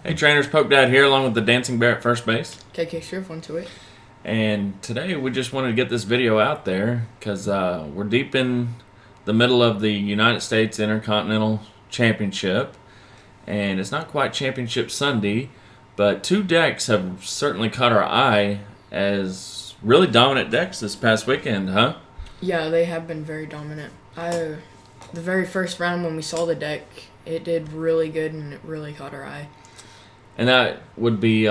Hey trainers, Poke Dad here along with the Dancing Bear at first base. KK Shrift went to it. And today we just wanted to get this video out there because we're deep in the middle of the United States Intercontinental Championship. And it's not quite Championship Sunday, but two decks have certainly caught our eye as really dominant decks this past weekend, huh? Yeah, they have been very dominant. The very first round when we saw the deck, it did really good and it really caught our eye. And that would be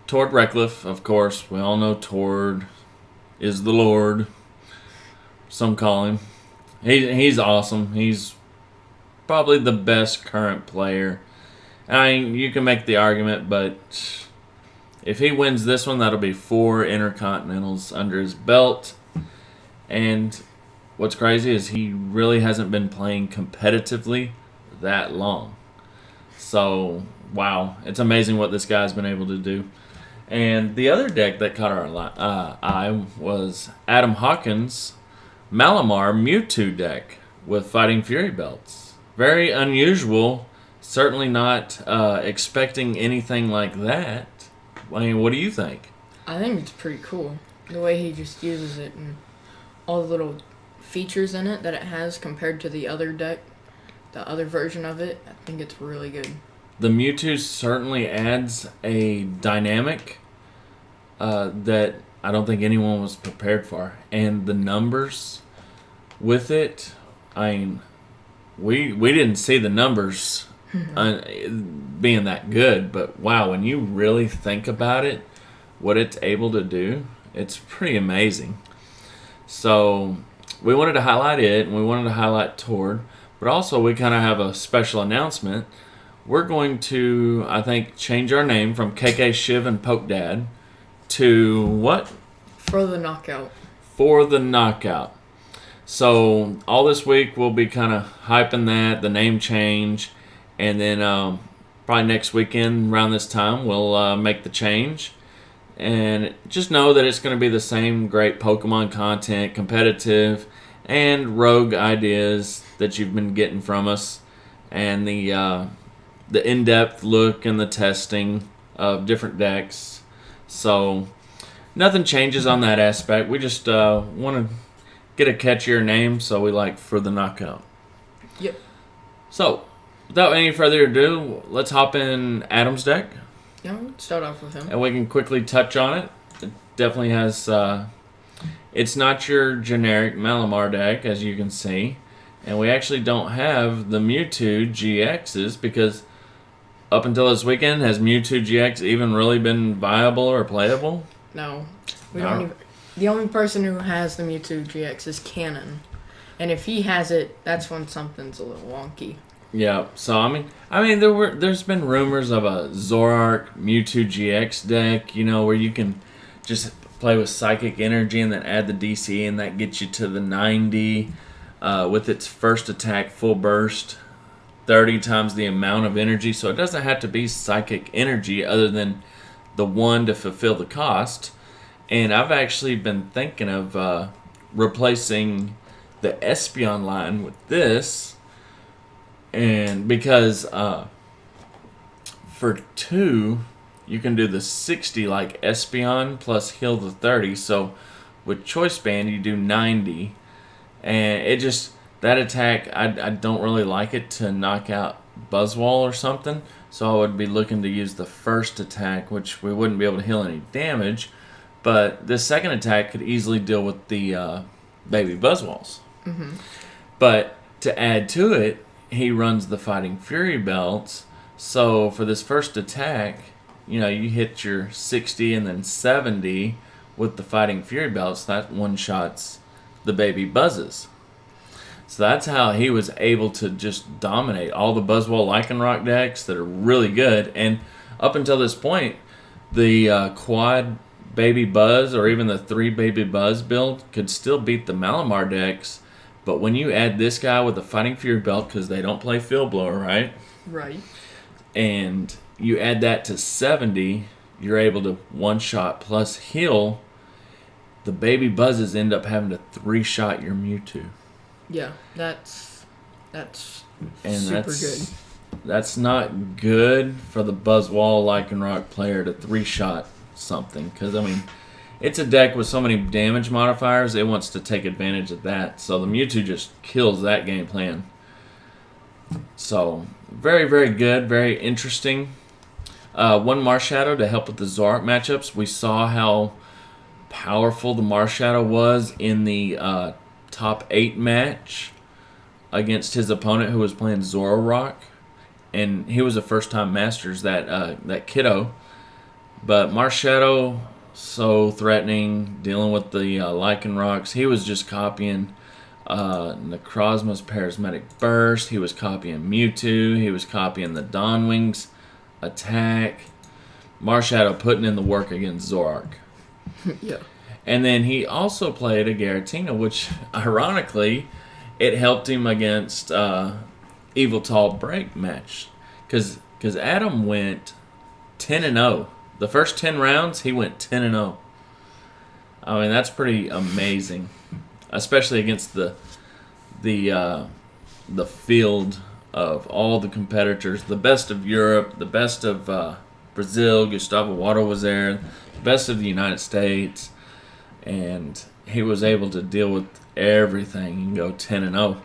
Tord Reklev, of course. We all know Tord is the Lord. Some call him. He's awesome. He's probably the best current player. I mean, you can make the argument, but if he wins this one, that'll be 4 Intercontinentals under his belt. And what's crazy is he really hasn't been playing competitively that long. So, wow, it's amazing what this guy's been able to do. And the other deck that caught our eye was Adam Hawkins' Malamar Mewtwo deck with Fighting Fury belts. Very unusual. Certainly not expecting anything like that. I mean, what do you think? I think it's pretty cool. The way he just uses it and all the little features in it that it has compared to the other deck, the other version of it, I think it's really good. The Mewtwo certainly adds a dynamic that I don't think anyone was prepared for. And the numbers with it, I mean, we didn't see the numbers being that good. But wow, when you really think about it, what it's able to do, it's pretty amazing. So we wanted to highlight it, and we wanted to highlight Tord. But also we kind of have a special announcement. We're going to, I think, change our name from KK Shiv and Poke Dad to what? For the knockout. For the Knockout. So all this week we'll be kind of hyping that, the name change, and then probably next weekend around this time we'll make the change. And just know that it's going to be the same great Pokemon content, competitive, and rogue ideas that you've been getting from us, and the in-depth look and the testing of different decks. So nothing changes on that aspect. We just want to get a catchier name, so we like For the Knockout. Yep. So without any further ado, let's hop in Adam's deck. Yeah, let's start off with him. And we can quickly touch on it. It definitely has... it's not your generic Malamar deck, as you can see. And we actually don't have the Mewtwo GXs because up until this weekend, has Mewtwo GX even really been viable or playable? No. We don't even... The only person who has the Mewtwo GX is Cannon. And if he has it, that's when something's a little wonky. Yeah, so I mean there's been rumors of a Zoroark Mewtwo GX deck, you know, where you can just play with Psychic Energy and then add the DC, and that gets you to the 90 with its first attack full burst, 30 times the amount of energy. So it doesn't have to be Psychic Energy other than the 1 to fulfill the cost. And I've actually been thinking of replacing the Espeon line with this. And because for 2, you can do the 60 like Espeon plus heal the 30. So with Choice Band, you do 90. And it just, that attack, I don't really like it to knock out Buzzwole or something. So I would be looking to use the first attack, which we wouldn't be able to heal any damage. But this second attack could easily deal with the baby Buzzwoles. Mm-hmm. But to add to it, he runs the Fighting Fury belts. So for this first attack, you know, you hit your 60 and then 70 with the Fighting Fury belts. That one-shots the baby Buzzes. So that's how he was able to just dominate all the Buzzwole Lycanroc decks that are really good. And up until this point, the quad Baby Buzz or even the 3 Baby Buzz build could still beat the Malamar decks. But when you add this guy with the Fighting Fury belt, because they don't play Field Blower, right? Right. And you add that to 70, you're able to one-shot plus heal. The Baby Buzzes end up having to 3-shot your Mewtwo. Yeah, that's super good. that's not good for the Buzzwall Lycanroc player to 3-shot something. Because, I mean, it's a deck with so many damage modifiers, it wants to take advantage of that. So the Mewtwo just kills that game plan. So, very, very good. Very interesting. One Marshadow to help with the Zoroark matchups. We saw how powerful the Marshadow was in the top 8 match against his opponent who was playing Zoroark. And he was a first-time Masters, that kiddo. But Marshadow, so threatening, dealing with the Lycanrocs. He was just copying Necrozma's Charismatic Burst. He was copying Mewtwo. He was copying the Dawnwing's attack. Marshadow putting in the work against Zoroark. Yeah. And then he also played a Giratina, which, ironically, it helped him against Eviltal Break match. Because Adam went 10-0. The first 10 rounds, he went 10-0. I mean, that's pretty amazing. Especially against the field of all the competitors. The best of Europe, the best of Brazil. Gustavo Wado was there. The best of the United States. And he was able to deal with everything and go 10-0.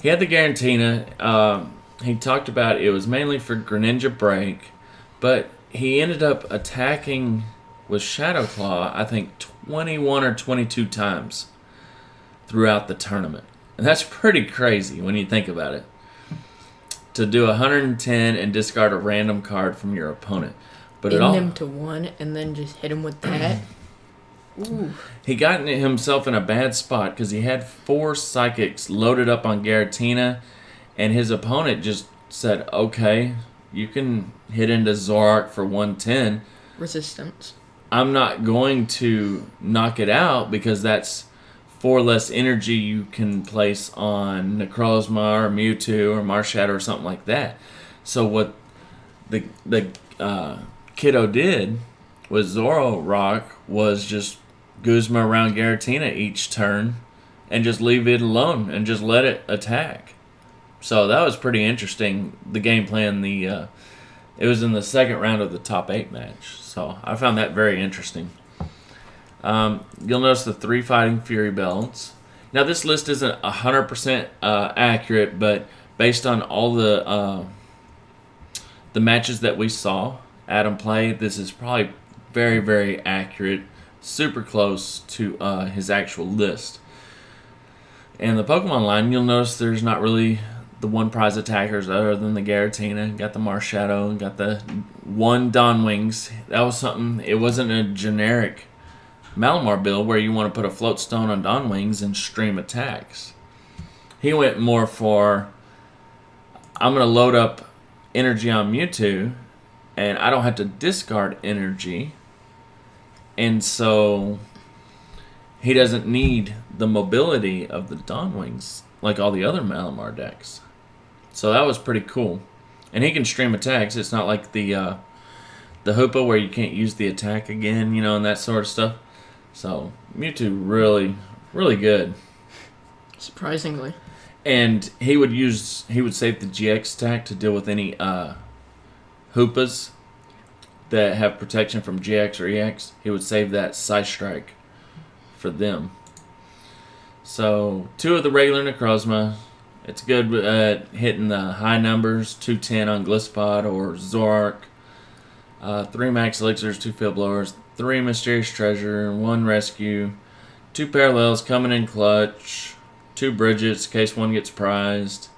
He had the Giratina. He talked about it was mainly for Greninja Break, but he ended up attacking with Shadow Claw, I think, 21 or 22 times throughout the tournament. And that's pretty crazy when you think about it. To do 110 and discard a random card from your opponent. But End him to 1 and then just hit him with that. Ooh. He got himself in a bad spot because he had 4 Psychics loaded up on Giratina, and his opponent just said, okay, you can hit into Zoroark for 110. Resistance. I'm not going to knock it out because that's 4 less energy you can place on Necrozma or Mewtwo or Marshadow or something like that. So what the kiddo did with Zoroark was just Guzma around Giratina each turn and just leave it alone and just let it attack. So that was pretty interesting, the game plan. It was in the second round of the top 8 match. So I found that very interesting. You'll notice the 3 Fighting Fury belts. Now this list isn't 100% accurate, but based on all the matches that we saw Adam play, this is probably very, very accurate. Super close to his actual list. And the Pokemon line, you'll notice there's not really the 1 prize attackers other than the Giratina. Got the Marshadow, got the 1 Dawnwings. That was something, it wasn't a generic Malamar build where you want to put a float stone on Dawnwings and stream attacks. He went more for, I'm going to load up energy on Mewtwo and I don't have to discard energy. And so he doesn't need the mobility of the Dawnwings like all the other Malamar decks. So that was pretty cool. And he can stream attacks. It's not like the Hoopa where you can't use the attack again, and that sort of stuff. So Mewtwo really, really good. Surprisingly. And he would save the GX attack to deal with any Hoopas that have protection from GX or EX. He would save that Side Strike for them. So 2 of the regular Necrozma. It's good at hitting the high numbers, 210 on Gliscod or Zoroark. 3 Max Elixirs, 2 Field Blowers, 3 Mysterious Treasure, 1 Rescue, 2 Parallels coming in clutch, 2 Bridgets in case one gets prized.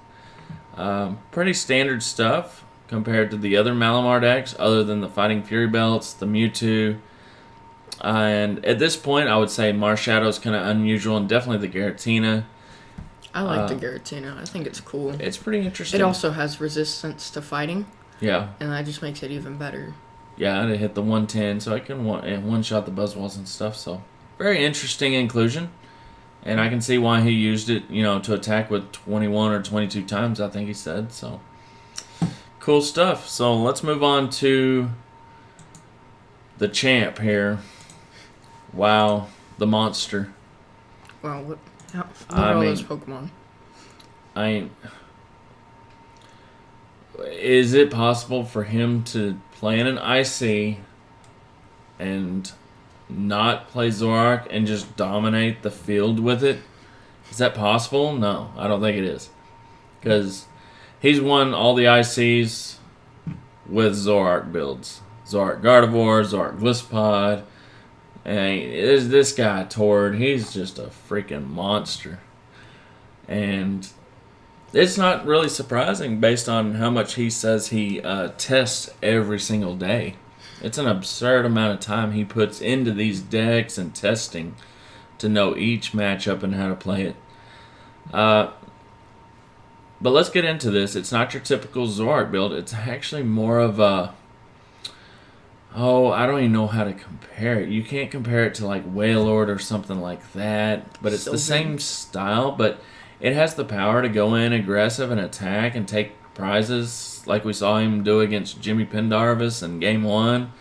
Pretty standard stuff compared to the other Malamar decks, other than the Fighting Fury belts, the Mewtwo. And at this point, I would say Marshadow is kind of unusual, and definitely the Giratina. I like the Giratina. I think it's cool. It's pretty interesting. It also has resistance to fighting. Yeah. And that just makes it even better. Yeah, and it hit the 110, so I can one-shot the Buzzwalls and stuff. So, very interesting inclusion. And I can see why he used it, to attack with 21 or 22 times, I think he said. So, cool stuff. So, let's move on to the champ here. Wow, the monster. Wow, what are all those Pokemon? is it possible for him to play in an IC and not play Zorak and just dominate the field with it? Is that possible? No, I don't think it is. Because he's won all the ICs with Zorak builds. Zorak Gardevoir, Zorak Gliscod. And this guy, Tord, he's just a freaking monster. And it's not really surprising based on how much he says he tests every single day. It's an absurd amount of time he puts into these decks and testing to know each matchup and how to play it. But let's get into this. It's not your typical Zorak build. It's actually more of a... I don't even know how to compare it. You can't compare it to like Wailord or something like that. But it's the same style, but it has the power to go in aggressive and attack and take prizes like we saw him do against Jimmy Pendarvis in Game 1,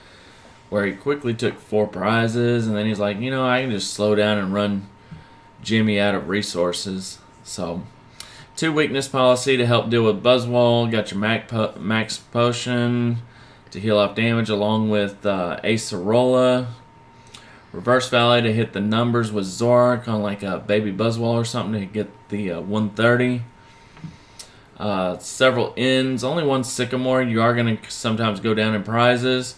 where he quickly took 4 prizes, and then he's like, I can just slow down and run Jimmy out of resources. So, 2 weakness policy to help deal with Buzzwole. Got your max potion to heal off damage along with Acerola. Reverse Valley to hit the numbers with Zorak on like a baby Buzzwole or something to get the 130. Several ends. Only 1 Sycamore. You are going to sometimes go down in prizes.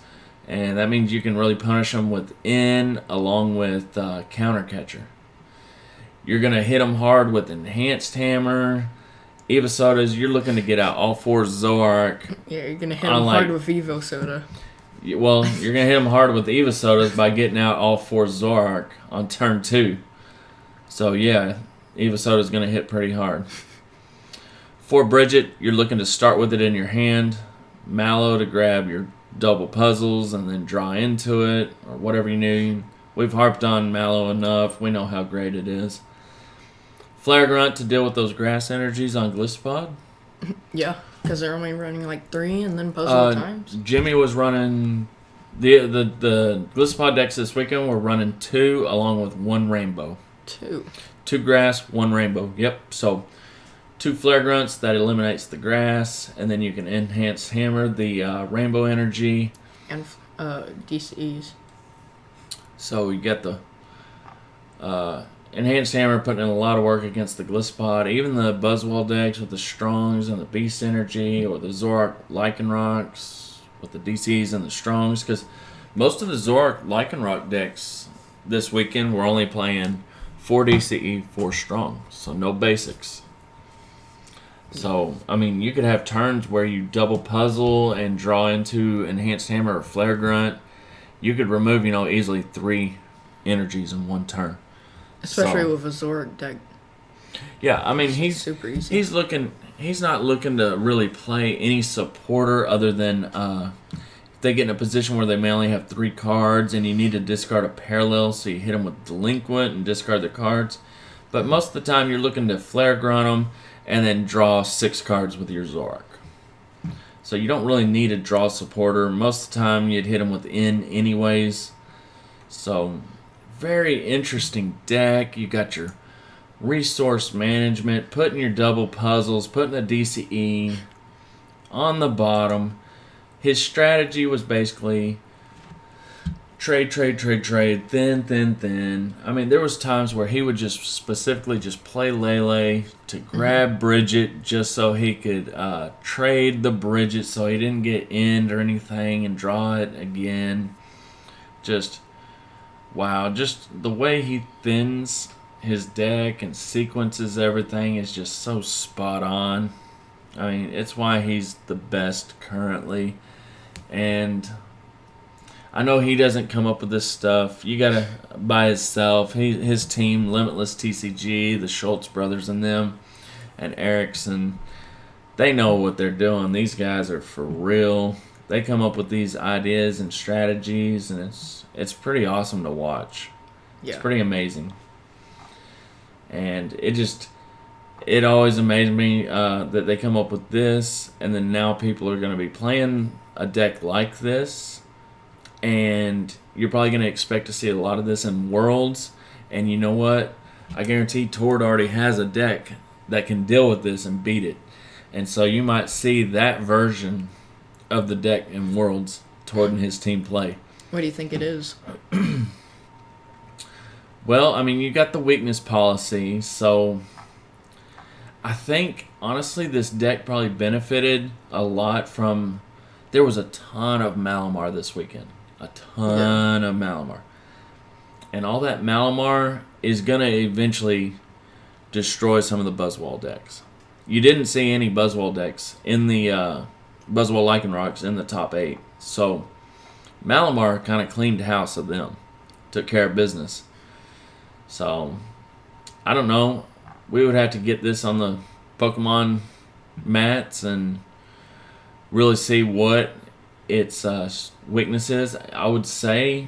And that means you can really punish them with N along with Counter Catcher. You're going to hit them hard with Enhanced Hammer. Evosodas, you're looking to get out all 4 Zorak. Yeah, you're going to hit them hard with Evo Soda. Well, you're going to hit them hard with the Evosodas by getting out all 4 Zorak on turn 2. So, yeah, Evosoda's going to hit pretty hard. For Bridget, you're looking to start with it in your hand. Mallow to grab your double puzzles and then draw into it or whatever you need. We've harped on Mallow enough. We know how great it is. Flare Grunt to deal with those grass energies on Gliscod. Yeah, because they're only running like 3 and then puzzle times. Jimmy was running... The Gliscod decks this weekend were running 2 along with 1 rainbow. 2 grass, 1 rainbow. Yep, so 2 Flare Grunts, that eliminates the grass, and then you can Enhance Hammer the rainbow energy. And DCs. So you get the Enhanced Hammer putting in a lot of work against the Gliscod. Even the Buzzwole decks with the Strongs and the Beast Energy, or the Zorak Lycanrocs with the DCs and the Strongs, because most of the Zorak Lycanroc decks this weekend were only playing 4 DCE, 4 Strong, so no basics. So, I mean, you could have turns where you double puzzle and draw into Enhanced Hammer or Flare Grunt. You could remove, easily 3 energies in 1 turn. Especially with a Zorak deck. Yeah, I mean, he's super easy. He's not looking to really play any supporter other than if they get in a position where they may only have 3 cards and you need to discard a parallel, so you hit them with Delinquent and discard their cards. But most of the time, you're looking to Flare Grunt them and then draw 6 cards with your Zorak. So you don't really need a draw supporter. Most of the time, you'd hit them with N anyways. So, very interesting deck. You got your resource management, putting your double puzzles, putting the DCE on the bottom. His strategy was basically trade, thin. I mean, there was times where he would just specifically just play Lele to grab Bridget just so he could trade the Bridget so he didn't get end or anything and draw it again. Just, wow, just the way he thins his deck and sequences everything is just so spot on. I mean, it's why he's the best currently. And I know he doesn't come up with this stuff. You gotta by himself. His team, Limitless TCG, the Schultz brothers and them, and Erickson, they know what they're doing. These guys are for real. They come up with these ideas and strategies, and it's pretty awesome to watch. Yeah. It's pretty amazing. And it always amazed me that they come up with this, and then now people are going to be playing a deck like this, and you're probably going to expect to see a lot of this in Worlds, and you know what? I guarantee Tord already has a deck that can deal with this and beat it. And so you might see that version of the deck in Worlds Tord and his team play. What do you think it is? Well, I mean, you got the weakness policy, so I think, honestly, this deck probably benefited a lot from... There was a ton of Malamar this weekend. A ton of Malamar. And all that Malamar is going to eventually destroy some of the Buzzwall decks. You didn't see any Buzzwall decks in the Buzzwall Lycanrocs in the top 8. So Malamar kind of cleaned house of them. Took care of business. So, I don't know. We would have to get this on the Pokemon mats and really see what its weakness is. I would say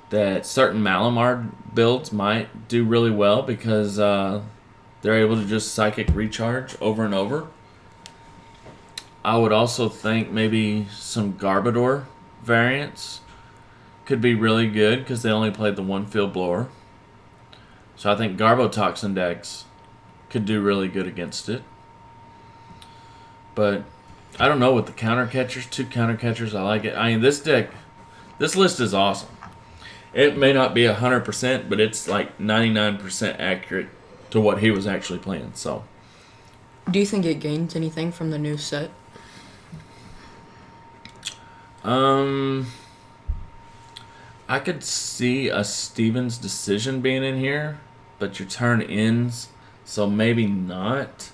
that certain Malamar builds might do really well because they're able to just Psychic Recharge over and over. I would also think maybe some Garbodor variants could be really good because they only played the one Field Blower. So I think Garbotoxin decks could do really good against it. But I don't know with the counter catchers, 2 counter catchers, I like it. I mean, this list is awesome. It may not be 100%, but it's like 99% accurate to what he was actually playing. So, do you think it gains anything from the new set? I could see a Steven's Decision being in here, but your turn ends, so maybe not.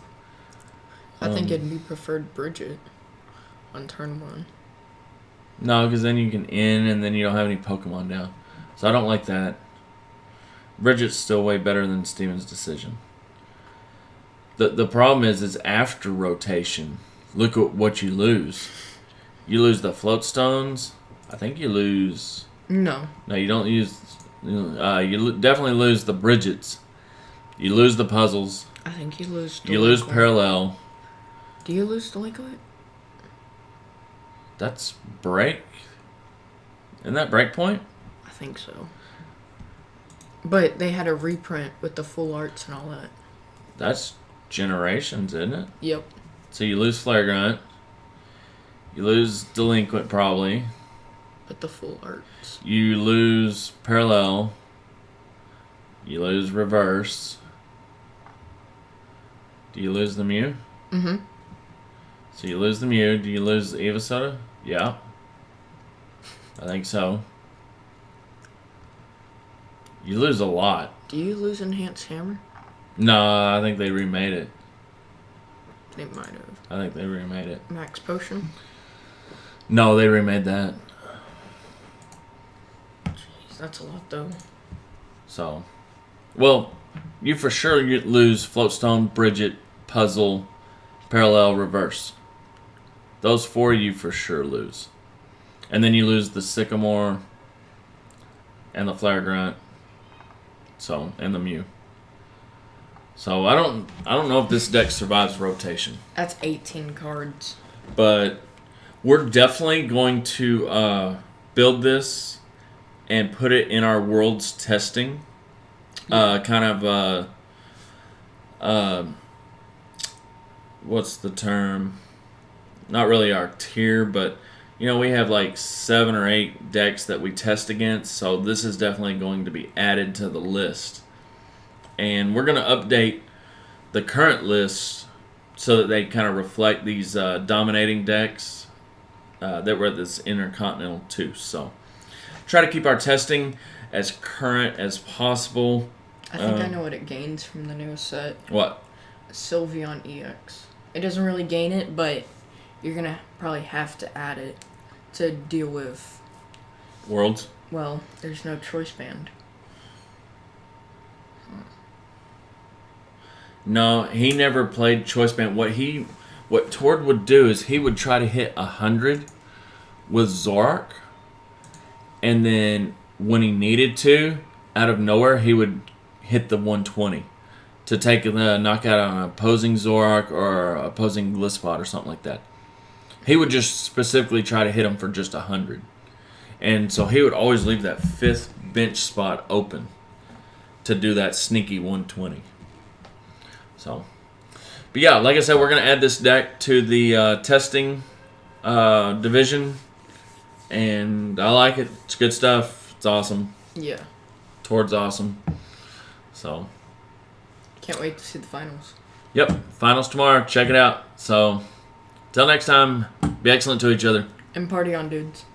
I think it'd be preferred Bridget on turn 1. No, because then you can end and then you don't have any Pokemon down. So I don't like that. Bridget's still way better than Steven's Decision. The problem is after rotation, look at what you lose. You lose the Float Stones. I think you lose... No, you don't use... you definitely lose the Bridgets. You lose the puzzles. I think you lose... You lose Parallel. Do you lose Delinquent? That's Break? Isn't that Breakpoint? I think so. But they had a reprint with the full arts and all that. That's Generations, isn't it? Yep. So you lose Flagrant. You lose Delinquent, probably. But the full arts. You lose Parallel. You lose Reverse. Do you lose the Mew? Mm-hmm. So you lose the Mew. Do you lose the Evosoda? Yeah. I think so. You lose a lot. Do you lose Enhanced Hammer? No, I think they remade it. They might have. I think they remade it. Max Potion? No, they remade that. Jeez, that's a lot, though. So, well, you for sure you lose Floatstone, Bridget, Puzzle, Parallel, Reverse. Those 4 you for sure lose. And then you lose the Sycamore and the Flagrant. So, and the Mew. So I don't know if this deck survives rotation. That's 18 cards. But we're definitely going to build this and put it in our Worlds testing. What's the term? Not really our tier, but we have like 7 or 8 decks that we test against, so this is definitely going to be added to the list. And we're going to update the current list so that they kind of reflect these dominating decks that were at this Intercontinental too. So try to keep our testing as current as possible. I think I know what it gains from the new set. What? Sylveon EX. It doesn't really gain it, but you're going to probably have to add it to deal with... Worlds? Well, there's no choice band. No, he never played choice band. What Tord would do is he would try to hit 100 with Zoroark, and then when he needed to, out of nowhere, he would hit the 120 to take the knockout on an opposing Zoroark or opposing Glisspot or something like that. He would just specifically try to hit him for just 100. And so he would always leave that 5th bench spot open to do that sneaky 120. So, But yeah, like I said, we're gonna add this deck to the testing division, and I like it. It's good stuff. It's awesome. Yeah. Tord's awesome. So. Can't wait to see the finals. Yep, finals tomorrow. Check it out. So, till next time, be excellent to each other. And party on, dudes.